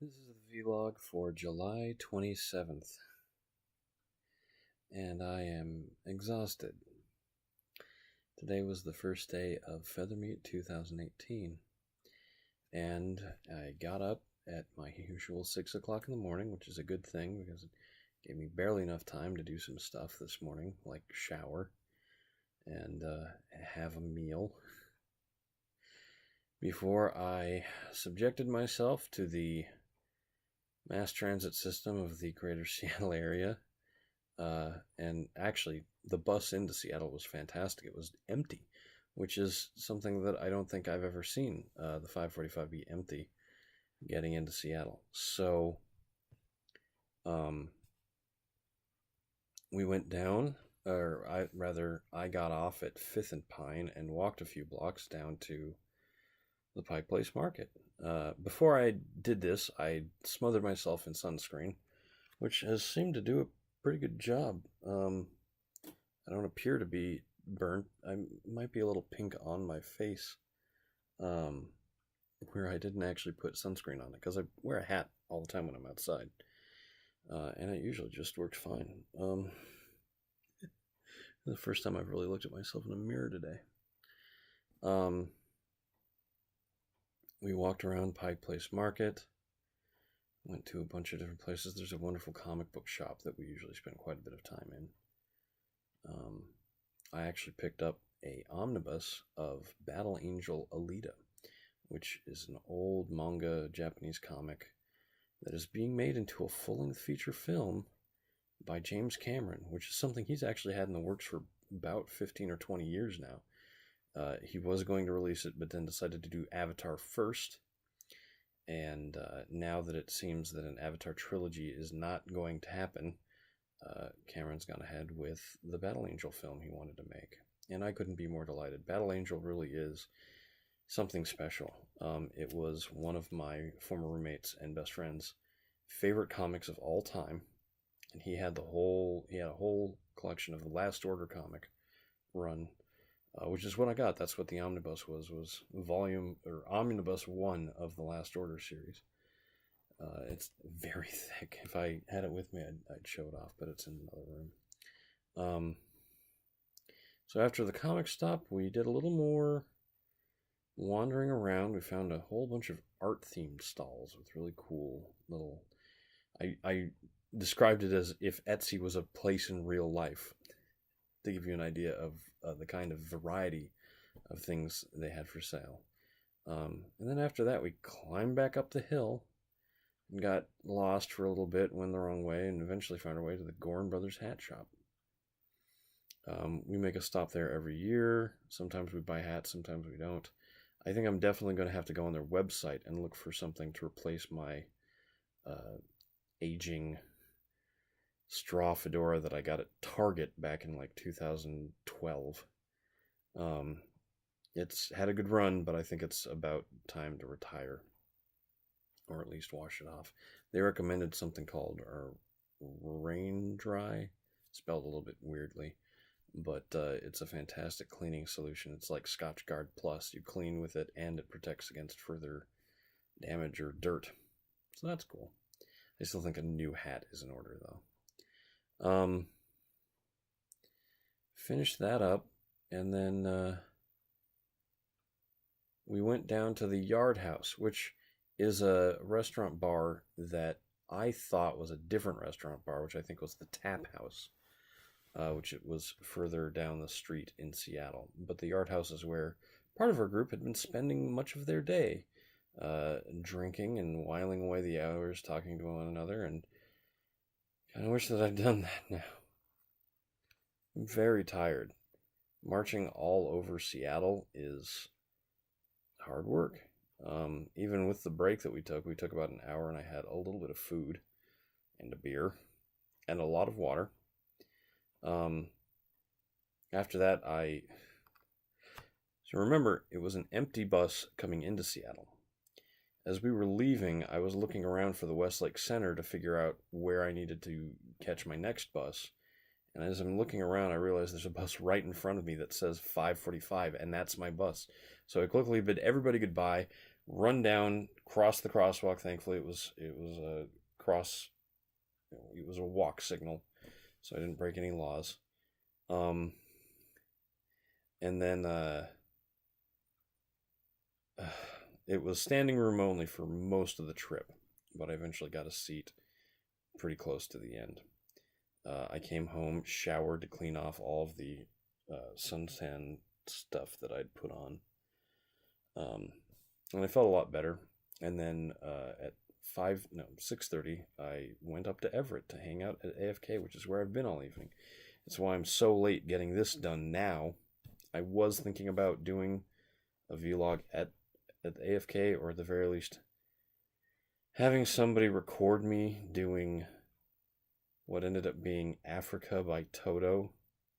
This is the vlog for July 27th, and I am exhausted. Today was the first day of Feathermeet 2018, and I got up at my usual 6 o'clock in the morning, which is a good thing because it gave me barely enough time to do some stuff this morning, like shower and have a meal, before I subjected myself to the mass transit system of the greater Seattle area. And actually, the bus into Seattle was fantastic. It was empty, which is something that I don't think I've ever seen the 545 be empty getting into Seattle. So we went down, or I got off at 5th and Pine and walked a few blocks down to the Pike Place Market. Before I did this, I smothered myself in sunscreen, which has seemed to do a pretty good job. I don't appear to be burnt. I might be a little pink on my face, where I didn't actually put sunscreen on it because I wear a hat all the time when I'm outside, and it usually just works fine. The first time I've really looked at myself in a mirror today. We walked around Pike Place Market, went to a bunch of different places. There's a wonderful comic book shop that we usually spend quite a bit of time in. I actually picked up a omnibus of Battle Angel Alita, which is an old manga Japanese comic that is being made into a full-length feature film by James Cameron, which is something he's actually had in the works for about 15 or 20 years now. He was going to release it, but then decided to do Avatar first. And now that it seems that an Avatar trilogy is not going to happen, Cameron's gone ahead with the Battle Angel film he wanted to make. And I couldn't be more delighted. Battle Angel really is something special. It was one of my former roommates and best friends' favorite comics of all time. And he had a whole collection of the Last Order comic run, which is what I got. That's what the omnibus was omnibus 1 of the Last Order series. It's very thick. If I had it with me, I'd show it off, but it's in another room. So after the comic stop, we did a little more wandering around. We found a whole bunch of art-themed stalls with really cool little... I described it as if Etsy was a place in real life, to give you an idea of the kind of variety of things they had for sale. And then after that, we climbed back up the hill and got lost for a little bit, went the wrong way, and eventually found our way to the Gorn Brothers hat shop. We make a stop there every year. Sometimes we buy hats, sometimes we don't. I think I'm definitely going to have to go on their website and look for something to replace my aging straw fedora that I got at Target back in like 2012. It's had a good run, but I think it's about time to retire, or at least wash it off. They recommended something called Rain Dry, spelled a little bit weirdly, but it's a fantastic cleaning solution. It's like Scotch Guard Plus. You clean with it, and it protects against further damage or dirt. So that's cool. I still think a new hat is in order, though. Finished that up, and then we went down to the Yard House, which is a restaurant bar that I thought was a different restaurant bar, which I think was the Tap House, which it was further down the street in Seattle. But the Yard House is where part of our group had been spending much of their day, drinking and whiling away the hours, talking to one another, and kind of wish that I'd done that now. I'm very tired. Marching all over Seattle is hard work. Even with the break that we took about an hour, and I had a little bit of food and a beer and a lot of water. After that, so remember, it was an empty bus coming into Seattle. As we were leaving, I was looking around for the Westlake Center to figure out where I needed to catch my next bus. And as I'm looking around, I realize there's a bus right in front of me that says 5:45, and that's my bus. So I quickly bid everybody goodbye, run down, cross the crosswalk. Thankfully, it was a cross. It was a walk signal, so I didn't break any laws. Um, and then it was standing room only for most of the trip, but I eventually got a seat pretty close to the end. I came home, showered to clean off all of the suntan stuff that I'd put on, and I felt a lot better. And then at 6:30, I went up to Everett to hang out at AFK, which is where I've been all evening. That's why I'm so late getting this done now. I was thinking about doing a vlog at AFK, or at the very least having somebody record me doing what ended up being Africa by Toto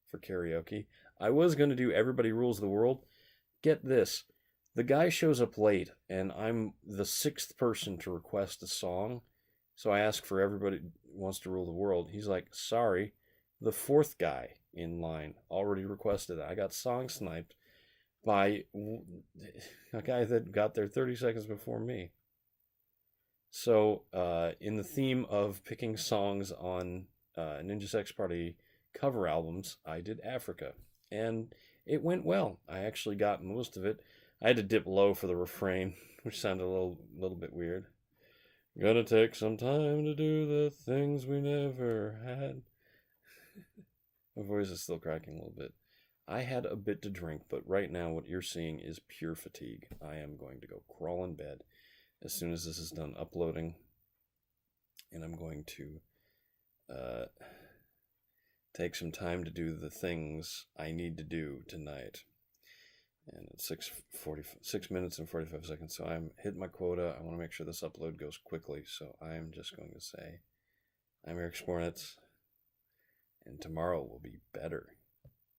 for karaoke. I was going to do Everybody Rules the World. Get this. The guy shows up late, and I'm the sixth person to request a song. So I ask for Everybody Wants to Rule the World. He's like, sorry, the fourth guy in line already requested it. I got song sniped by a guy that got there 30 seconds before me. So, in the theme of picking songs on Ninja Sex Party cover albums, I did Africa. And it went well. I actually got most of it. I had to dip low for the refrain, which sounded a little bit weird. Gonna take some time to do the things we never had. My voice is still cracking a little bit. I had a bit to drink, but right now what you're seeing is pure fatigue. I am going to go crawl in bed as soon as this is done uploading, and I'm going to take some time to do the things I need to do tonight. And it's 6 minutes and 45 seconds, so I'm hitting my quota. I want to make sure this upload goes quickly, so I'm just going to say, I'm Eric Spornitz, and tomorrow will be better.